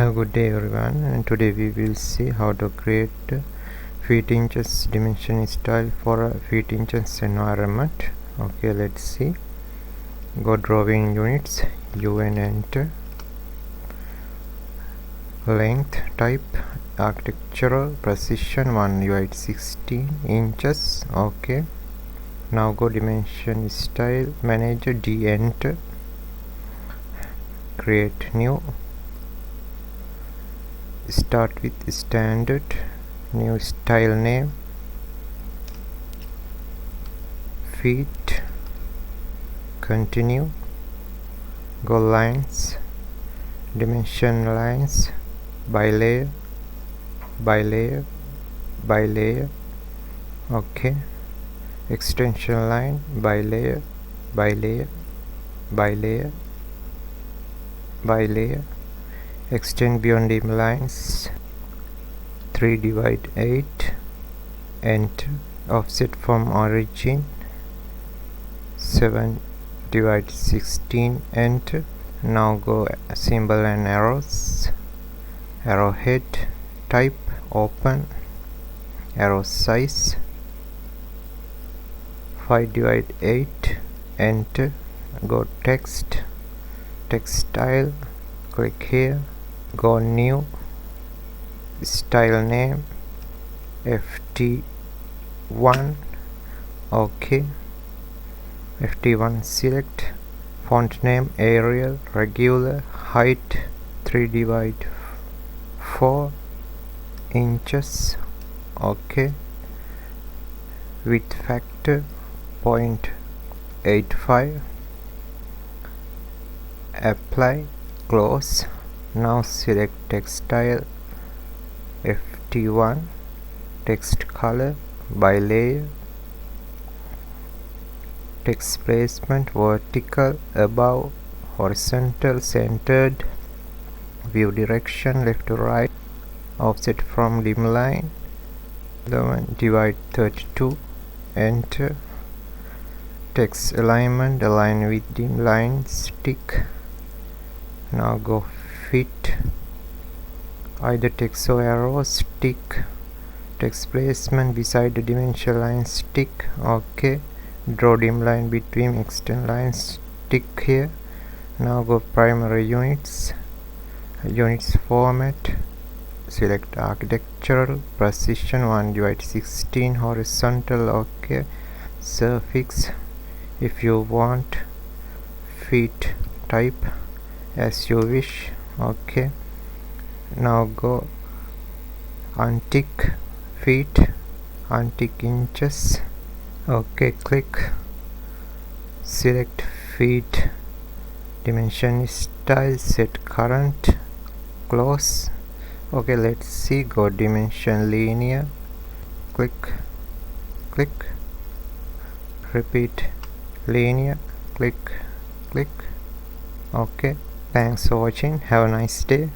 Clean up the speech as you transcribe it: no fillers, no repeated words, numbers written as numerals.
Have a good day everyone, and today we will see how to create feet inches dimension style for a feet inches environment. Okay, let's see. Go drawing units, UN, enter. Length type architectural precision 1 divide 16 inches. Okay, now go dimension style manager, D, enter. Create new. Start with standard, new style name, feet, continue, go lines, dimension lines, by layer, by layer, by layer. Okay, extension line, by layer, by layer, by layer, by layer. Extend beyond dim lines, 3 divide 8, enter. Offset from origin, 7 divide 16, enter. Now go symbol and arrows, arrowhead type, open, arrow size, 5 divide 8, enter. Go text, text style, click here. Go new, style name, FT1. Okay, FT1 select, font name Arial, regular, height 3 divide 4 inches. Okay, width factor 0.85. apply, close. Now select text style, FT1, text color, by layer, text placement vertical, above, horizontal, centered, view direction left to right, offset from dim line 11 divide 32, enter. Text alignment, align with dim line, stick. Now go fit, either text or arrow, stick, text placement beside the dimension line, stick. Okay, draw dim line between extend lines, stick here. Now go primary units, units format, select architectural precision 1 divide 16 horizontal. Okay, suffix, if you want, feet type as you wish. Okay, now go untick feet, untick inches. Okay, click, select feet, dimension style, set current, close. Okay, let's see. Go dimension linear, click, click, repeat linear, click, click. Okay, thanks for watching. Have a nice day.